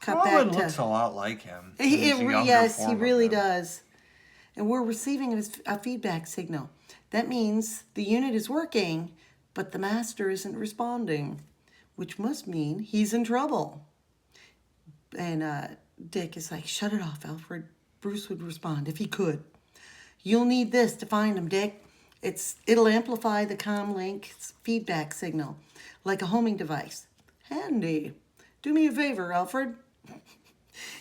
It looks a lot like him. Yes, he really does. And we're receiving a feedback signal. That means the unit is working, but the master isn't responding, which must mean he's in trouble. And Dick is like, shut it off, Alfred. Bruce would respond if he could. You'll need this to find him, Dick. It'll amplify the comlink's feedback signal, like a homing device. Handy. Do me a favor, Alfred.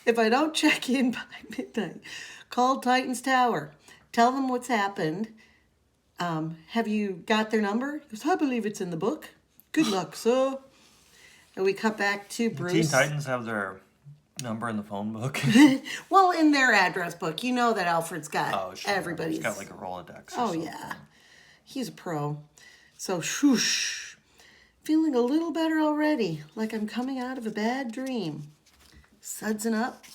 If I don't check in by midnight, call Titan's Tower. Tell them what's happened. Have you got their number? He goes, I believe it's in the book. Good luck, sir. And we cut back to Bruce. Teen Titans have their number in the phone book. Well, in their address book. You know that Alfred's got everybody's. He's got like a Rolodex. Oh, yeah. He's a pro. So, shoosh. Feeling a little better already, like I'm coming out of a bad dream. Sudsing up,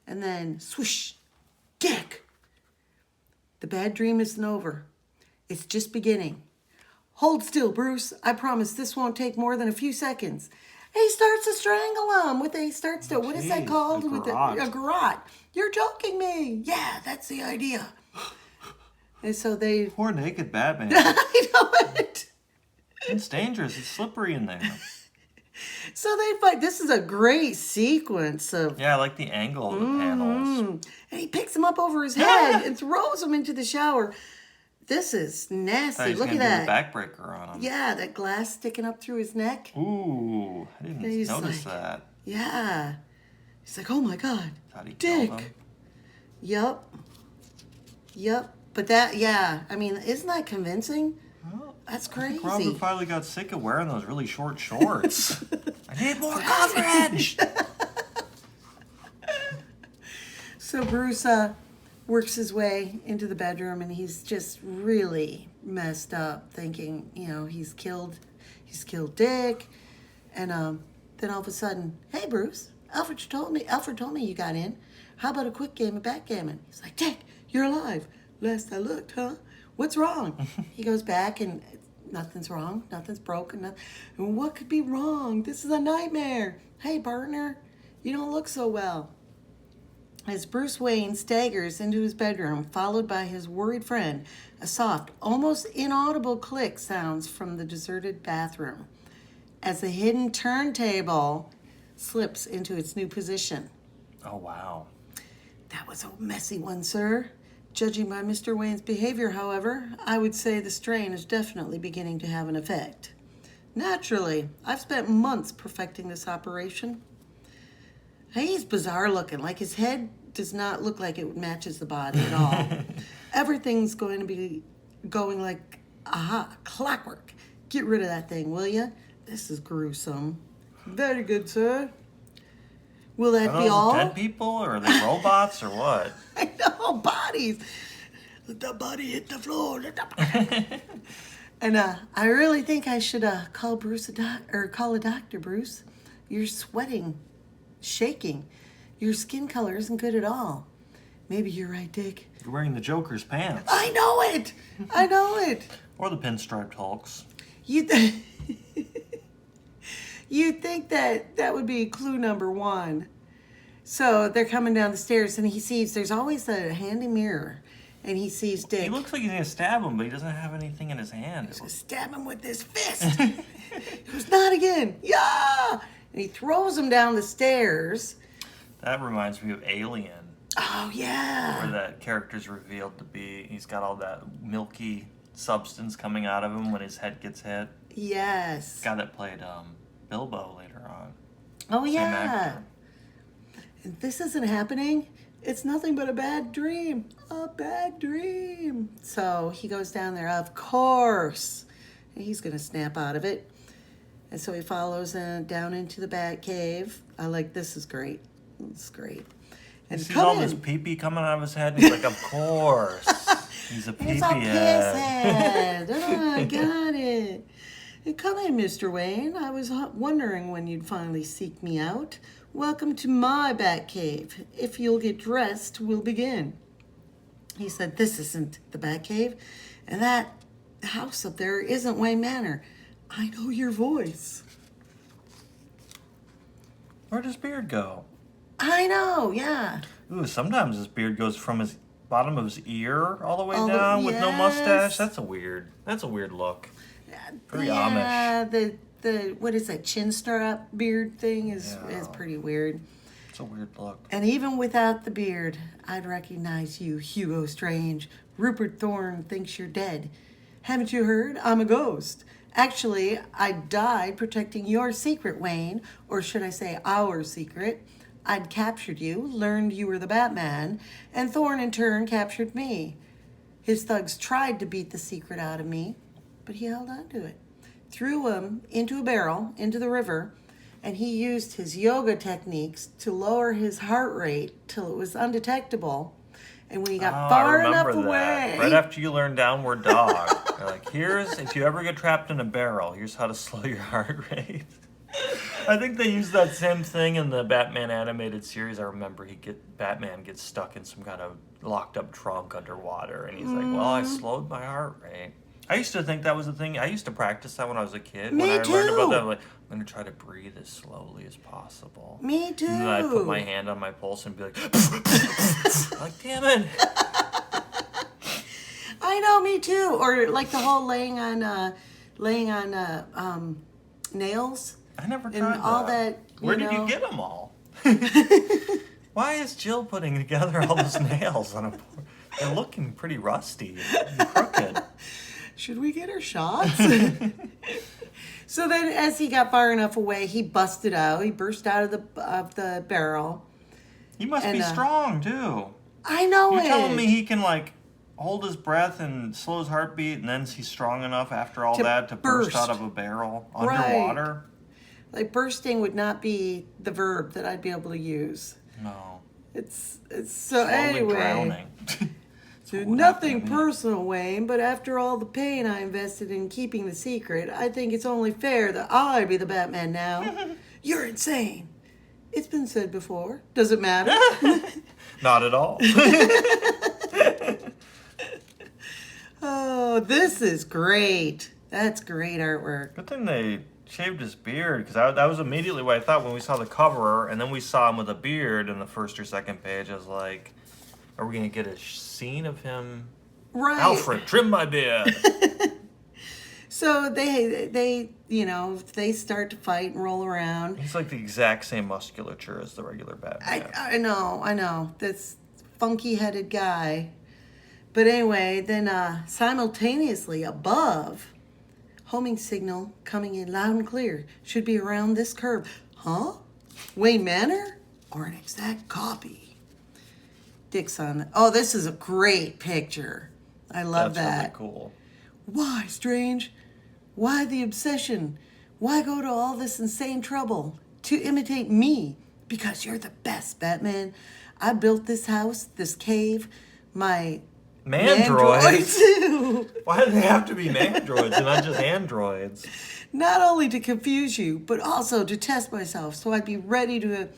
and then swoosh, Dick. The bad dream isn't over. It's just beginning. Hold still, Bruce. I promise this won't take more than a few seconds. He starts to strangle him what is that Jeez, called? a garrote. A garrote. You're joking me. Yeah, that's the idea. And so they, Poor naked Batman. I know it. It's dangerous. It's slippery in there. So they fight. This is a great sequence of, Yeah, I like the angle of the panels. and he picks him up over his head and throws him into the shower. This is I thought nasty. he was Look gonna at do that. the backbreaker on him. Yeah, that glass sticking up through his neck. Ooh, I didn't He's notice like- that. Yeah. He's like, oh my God. Thought he Dick. killed him. Yep. But that, yeah. I mean, isn't that convincing? Well, That's I think crazy. Robin finally got sick of wearing those really short shorts. I need more coverage. So Bruce works his way into the bedroom, and he's just really messed up, thinking, he's killed Dick, and then all of a sudden, hey Bruce, Alfred told me you got in. How about a quick game of backgammon? He's like, Dick, you're alive. Last I looked, huh? What's wrong? He goes back, and nothing's wrong. Nothing's broken. And what could be wrong? This is a nightmare. Hey partner, you don't look so well. As Bruce Wayne staggers into his bedroom, followed by his worried friend, a soft, almost inaudible click sounds from the deserted bathroom as the hidden turntable slips into its new position. Oh, wow. That was a messy one, sir. Judging by Mr. Wayne's behavior, however, I would say the strain is definitely beginning to have an effect. Naturally, I've spent months perfecting this operation. He's bizarre looking, like his head does not look like it matches the body at all. Everything's going to be going like, clockwork. Get rid of that thing, will you? This is gruesome. Very good, sir. Will that Are be those all? dead people, or are they robots, or what? I know, bodies. Let the body hit the floor. And I really think I should call call a doctor, Bruce. You're sweating, shaking. Your skin color isn't good at all. Maybe you're right, Dick. You're wearing the Joker's pants. I know it. I know it. Or the pinstriped Hulks. You'd think that would be clue number one. So they're coming down the stairs, and he sees there's always a handy mirror, and he sees Dick. He looks like he's going to stab him, but he doesn't have anything in his hand. Stab him with his fist. He goes, not again. Yeah. And he throws him down the stairs. That reminds me of Alien, Oh, yeah. where that character's revealed to be, he's got all that milky substance coming out of him when his head gets hit. Yes. Guy that played Bilbo later on. Oh, Same yeah. actor. And this isn't happening. It's nothing but a bad dream. A bad dream. So he goes down there, of course. And he's going to snap out of it. And so he follows down into the bat cave. This is great. It's great. He And sees come all in. this pee-pee coming out of his head, and he's like, of course. He's a It's pee-pee a piss head. head. Oh, I got it. Hey, come in, Mr. Wayne. I was wondering when you'd finally seek me out. Welcome to my bat cave. If you'll get dressed, we'll begin. He said, this isn't the bat cave, and that house up there isn't Wayne Manor. I know your voice. Where'd his beard go? I know, yeah. Ooh, sometimes his beard goes from his bottom of his ear all the way Oh, down with no mustache. yes. That's a weird look. Very Yeah, the what is that chin strap beard thing is Yeah. pretty weird. It's a weird look. And even without the beard, I'd recognize you, Hugo Strange. Rupert Thorne thinks you're dead. Haven't you heard? I'm a ghost. Actually, I died protecting your secret, Wayne, or should I say our secret. I'd captured you, learned you were the Batman, and Thorne in turn captured me. His thugs tried to beat the secret out of me, but he held on to it. Threw him into a barrel, into the river, and he used his yoga techniques to lower his heart rate till it was undetectable. And when he got far enough away... Right after you learn downward dog. They're like, if you ever get trapped in a barrel, here's how to slow your heart rate. I think they used that same thing in the Batman animated series. I remember Batman gets stuck in some kind of locked up trunk underwater, and he's like, "Well, I slowed my heart rate." I used to think that was a thing. I used to practice that when I was a kid. Me when I learned about too. that, I'm like, I'm gonna try to breathe as slowly as possible. Me too. And then I'd put my hand on my pulse and be like, like, damn it. I know, me too. Or like the whole laying on nails I never tried and all that. Where did know. you get them all? Why is Jill putting together all those nails on a board? They're looking pretty rusty and crooked. Should we get her shots? So then, as he got far enough away, he busted out. He burst out of the barrel. He must And, be strong too. I know You're it. telling me he can like hold his breath and slow his heartbeat, and then he's strong enough after all To that to burst burst. out of a barrel Right. underwater? Like bursting would not be the verb that I'd be able to use. No. It's so Slowly anyway. drowning. So what nothing happened to me. personal, Wayne, but after all the pain I invested in keeping the secret, I think it's only fair that I be the Batman now. You're insane. It's been said before. Does it matter? Not at all. Oh, this is great. That's great artwork. Good thing they shaved his beard, because that was immediately what I thought when we saw the cover, and then we saw him with a beard in the first or second page. I was like, are we going to get a scene of him? Right. Alfred, trim my beard. So they they start to fight and roll around. He's like the exact same musculature as the regular Batman. I know. This funky-headed guy. But anyway, then simultaneously above, homing signal coming in loud and clear. Should be around this curve. Huh? Wayne Manor? Or an exact copy? Dick's on. Oh, this is a great picture. I love That's that. really cool. Why, Strange? Why the obsession? Why go to all this insane trouble? To imitate me? Because you're the best, Batman. I built this house, this cave, my Mandroids? too. Why do they have to be mandroids and not just androids? Not only to confuse you, but also to test myself so I'd be ready to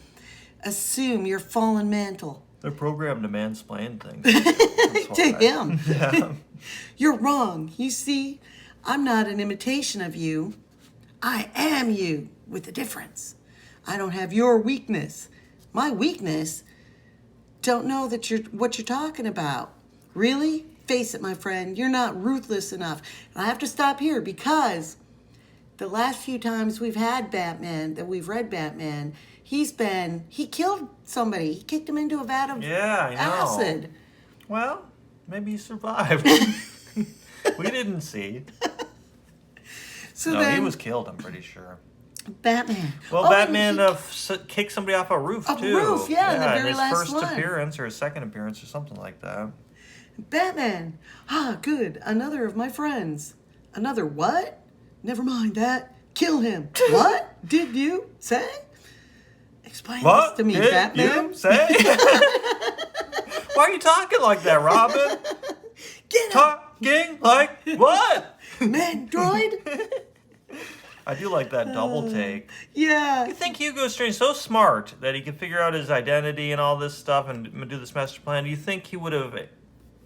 assume your fallen mantle. They're programmed to mansplain things. That's To why. him. Yeah. You're wrong. You see, I'm not an imitation of you. I am you, with a difference. I don't have your weakness. My weakness? Don't know that what you're talking about. Really? Face it, my friend, you're not ruthless enough. And I have to stop here because the last few times we've had Batman, that we've read Batman, he killed somebody. He kicked him into a vat of Yeah, I know. acid. Well, maybe he survived. We didn't see. So No, then he was killed, I'm pretty sure. Batman. Well, Oh, Batman and kicked somebody off a roof, A too. roof, yeah, in the very his last first one. appearance or his second appearance or something like that. Batman. Ah, good. Another of my friends. Another what? Never mind that. Kill him. What did you say? Explain What this to me, did Batman. you say? Why are you talking like that, Robin? Get him, Talking like what? Mandroid. I do like that double take. Yeah. I think Hugo Strange's so smart that he can figure out his identity and all this stuff and do this master plan. Do you think he would have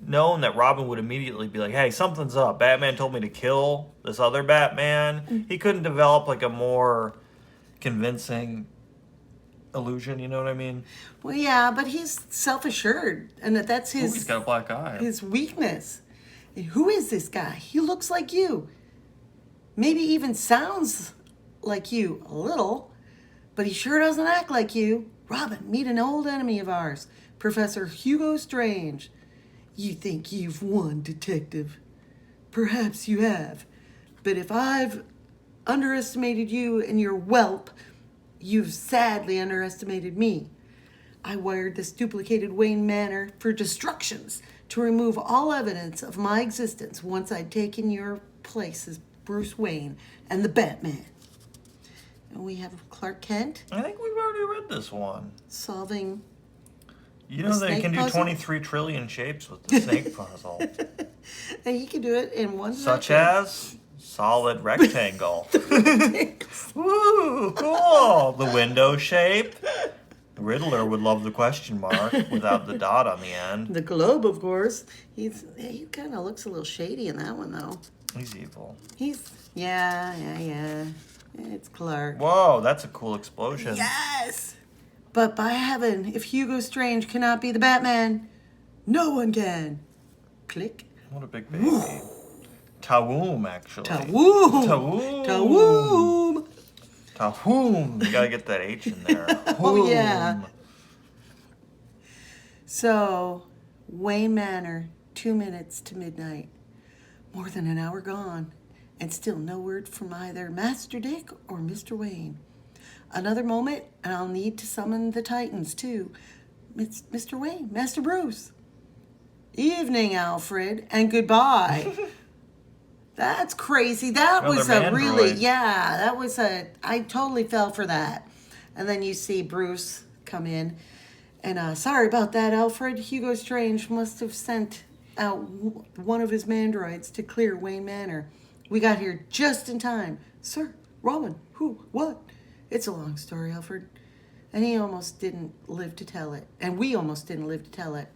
known that Robin would immediately be like, hey, something's up. Batman told me to kill this other Batman. He couldn't develop like a more convincing illusion, you know what I mean? Well, yeah, but he's self-assured, and that's Ooh, his he's got a black eye. his weakness. And who is this guy? He looks like you. Maybe even sounds like you a little, but he sure doesn't act like you. Robin, meet an old enemy of ours, Professor Hugo Strange. You think you've won, Detective. Perhaps you have. But if I've underestimated you and your whelp, you've sadly underestimated me. I wired this duplicated Wayne Manor for destructions to remove all evidence of my existence once I'd taken your place as Bruce Wayne and the Batman. And we have Clark Kent I think we've already read this one. solving. You know The they snake can do puzzle? 23 trillion shapes with the snake puzzle. And he can do it in one Such second. as solid rectangle. Woo, cool. The window shape. Riddler would love the question mark without the dot on the end. The globe, of course. He kind of looks a little shady in that one, though. He's evil. Yeah. It's Clark. Whoa, that's a cool explosion. Yes! But by heaven, if Hugo Strange cannot be the Batman, no one can. Click. What a big baby. Tawoom, actually. Tawoom! Tawoom! Tawoom! Tawoom! You gotta get that H in there. Oh, yeah. Whoom. So, Wayne Manor, 2 minutes to midnight. More than an hour gone, and still no word from either Master Dick or Mr. Wayne. Another moment, and I'll need to summon the Titans, too. Mr. Wayne, Master Bruce. Evening, Alfred, and goodbye. That's crazy. That Another was a really, Mandroid. I totally fell for that. And then you see Bruce come in. And sorry about that, Alfred. Hugo Strange must have sent out one of his mandroids to clear Wayne Manor. We got here just in time. Sir, Robin, who, what? It's a long story, Alfred. And he almost didn't live to tell it. And we almost didn't live to tell it.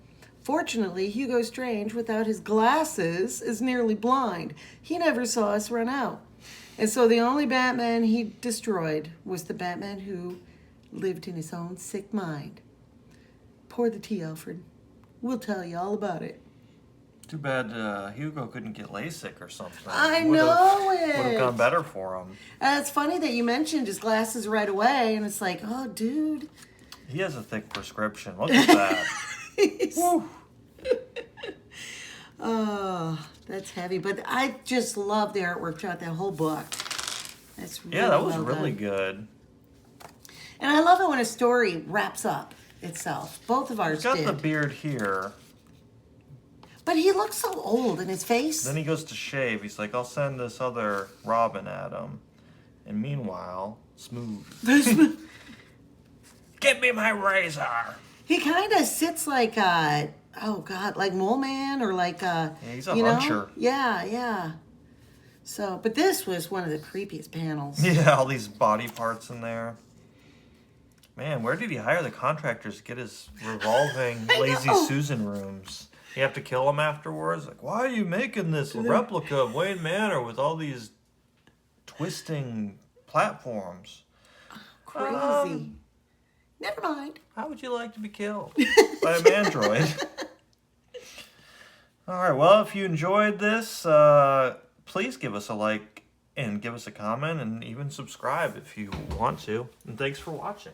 Fortunately, Hugo Strange, without his glasses, is nearly blind. He never saw us run out. And so the only Batman he destroyed was the Batman who lived in his own sick mind. Pour the tea, Alfred. We'll tell you all about it. Too bad Hugo couldn't get LASIK or something. I know it. Would have gone better for him. It's funny that you mentioned his glasses right away, and it's like, oh, dude. He has a thick prescription. Look at that. Woo. Oh, that's heavy. But I just love the artwork throughout that whole book. That's really Yeah, that was well really done. good. And I love it when a story wraps up itself. Both of ours He's got did. the beard here. But he looks so old in his face. Then he goes to shave. He's like, I'll send this other Robin at him. And meanwhile, smooth. Give me my razor. He kind of sits like, like Mole Man or like, he's a you know? huncher. Yeah. So, but this was one of the creepiest panels. Yeah, all these body parts in there. Man, where did he hire the contractors to get his revolving Lazy know. Susan rooms? You have to kill him afterwards? Like, why are you making this replica of Wayne Manor with all these twisting platforms? Crazy. Never mind. How would you like to be killed by a mandroid? All right, well, if you enjoyed this, please give us a like and give us a comment and even subscribe if you want to. And thanks for watching.